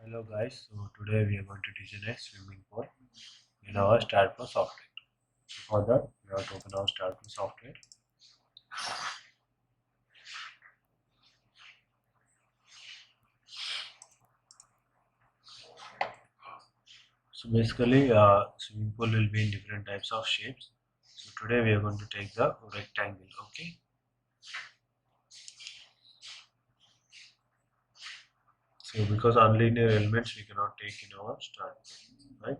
Hello guys, so today we are going to design a swimming pool in our Staadpro software. For that, we have to open our Staadpro software. So basically, swimming pool will be in different types of shapes. So today we are going to take the rectangle, okay? So because unlinear elements we cannot take in our Staadpro, right?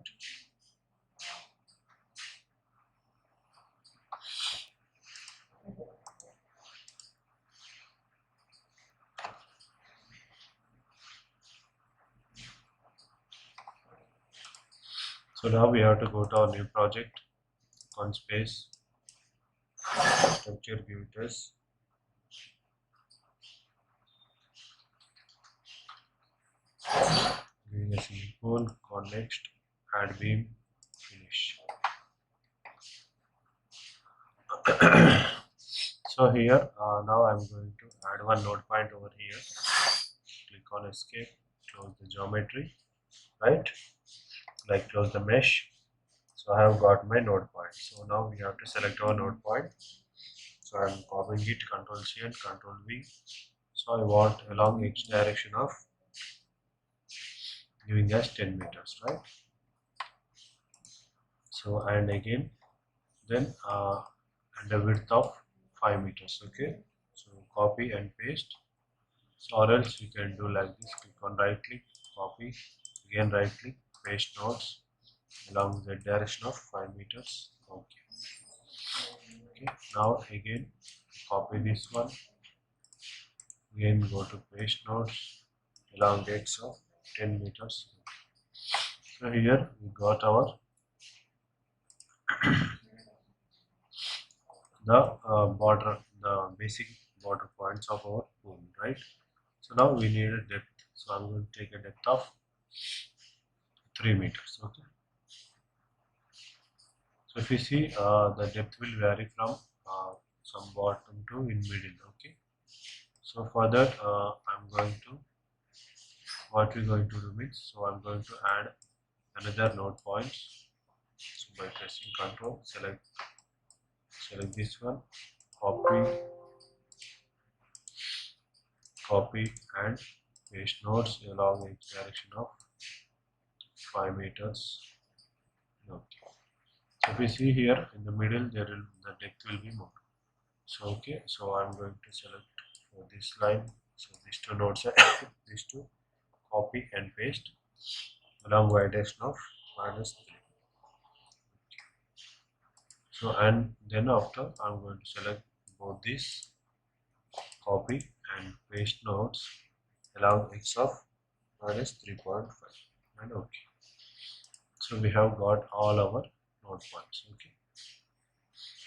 So now we have to go to our new project, on space, structure, give it as giving a swimming pool, next, add beam, finish. So here now I'm going to add one node point over here. Click on escape, close the geometry, right? Like close the mesh. So I have got my node point. So now we have to select our node point. So I'm copying it, Control C and Control V. So I want along X direction of giving us 10 meters, right? So and again then and a width of 5 meters, okay? So copy and paste. So or else you can do like this, click on right click, copy, again right click, paste nodes along the direction of 5 meters. Okay, now again copy this one, again go to paste nodes along the x of 10 meters. So here we got our the border, the basic border points of our pool, right? So now we need a depth. So I'm going to take a depth of 3 meters. Okay. So if you see, the depth will vary from some bottom to in middle. Okay. So for that, I'm going to what we're going to do means, so I'm going to add another node points. So by pressing Control, select this one, copy and paste nodes along each direction of 5 meters. Okay. So if we see here in the middle, the depth will be more. So okay, so I'm going to select for this line. So these two nodes are these two, copy and paste along y direction of -3. So and then after I'm going to select both these, copy and paste nodes along x of -3.5 and okay. So we have got all our node points. Okay.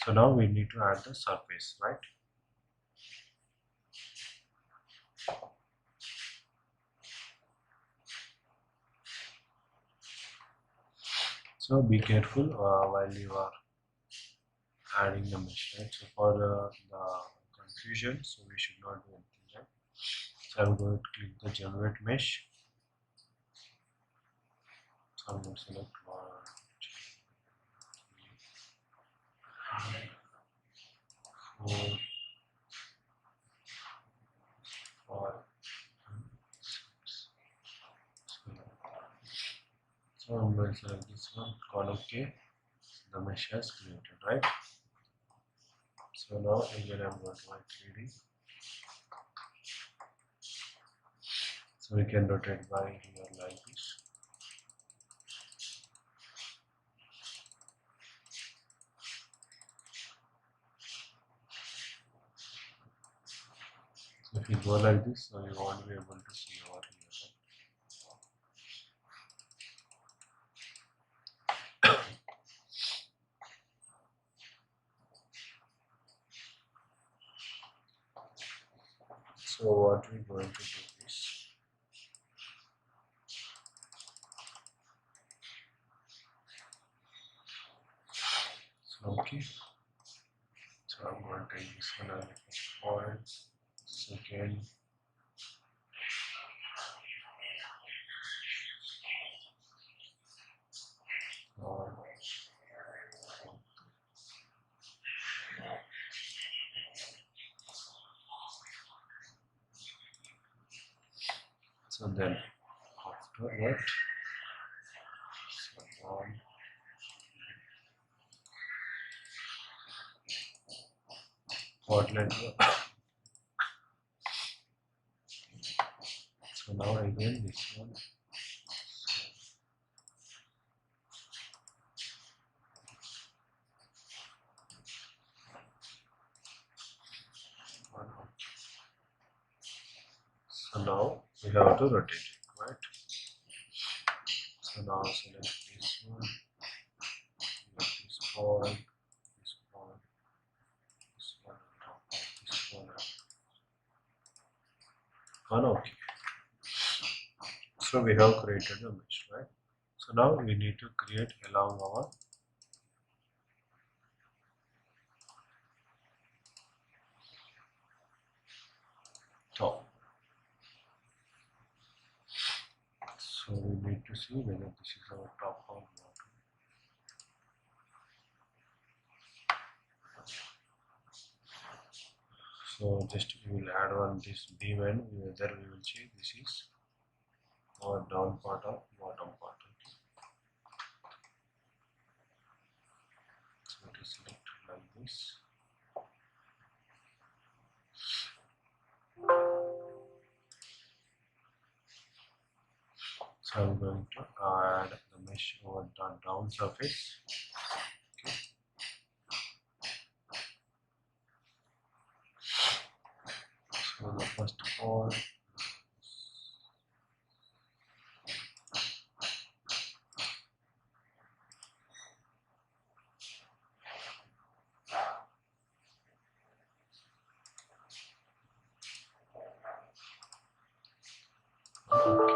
So now we need to add the surface, right? So be careful while you are adding the mesh, right? So for the confusion, so we should not do anything, right? So I'm going to click the generate mesh. So I'm going to select 1, 2, 3, 4, 5, and 6. So I'm going to select this one, call OK. The mesh has created, right? So now again I'm going to my 3D. So we can rotate by here like this. So if you go like this, so you won't be able to see over here. So what we're going to do is, so okay, so I'm going to take this one as the first point, second, So then after that, so on. Portland. So now again this one. So now we have to rotate it, right? So now select this one, this point, this point, this one, this one. Okay. So we have created a mesh, right? So now we need to create along our top. So we need to see whether this is our top or bottom. So just we will add on this beam and whether we will see this is our down part or bottom part. So it is selected like this. So I'm going to add the mesh over the down surface. Okay. So the first one. Okay.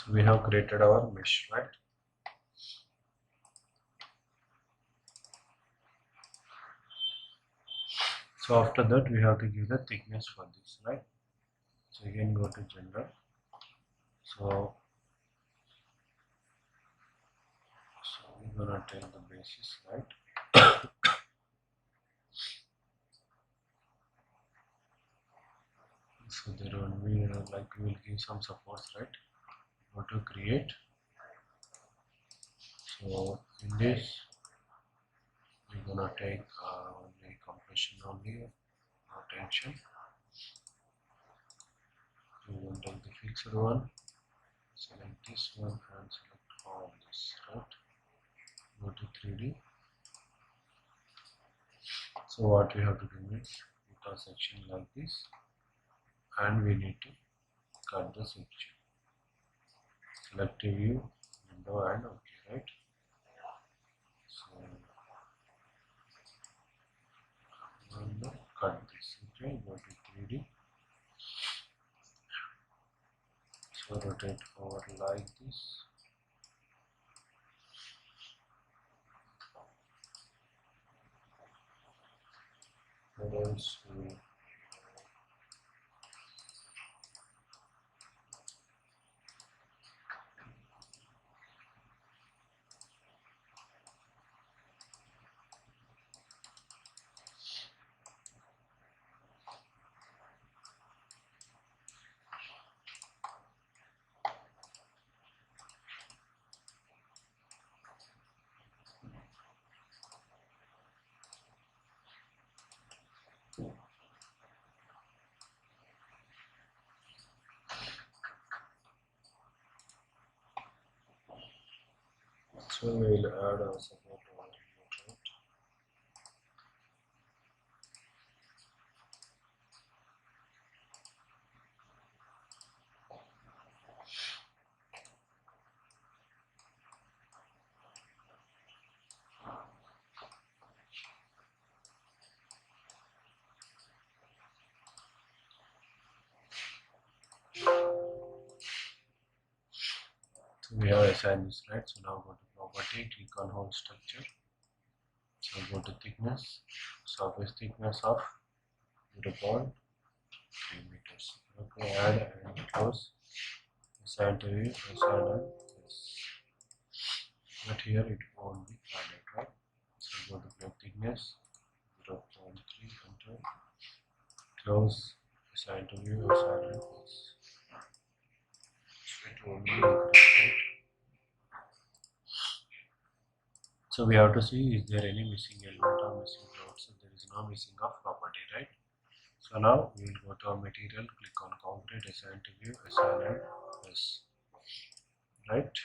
So we have created our mesh, right? So after that we have to give the thickness for this, right? So again go to general. So we're gonna take the basis, right? So there will be like we will give some supports, right? Go to create. So in this we're gonna take only compression only, no tension. We will take the fixed one, select this one and select all this, right? Go to 3D. So what we have to do is put a section like this and we need to cut the section. Select a view, window and OK, right? So I'm going to cut this, okay, go to 3D. So rotate over like this. What else? So we will add a support over here, right? So we have assigned this, right? So now go to property, click on whole structure. So go to thickness, surface thickness of 0.3 meters. Okay, add and close. Assign to view, assign and yes. But here it won't be added, right? So go to plate thickness 0.3, enter, close, assign to view, assign and yes. So it won't be increased, right? So we have to see, is there any missing element or missing cloud? So there is no missing of property, right? So now we will go to our material, click on concrete, assign to view, assign and yes, right?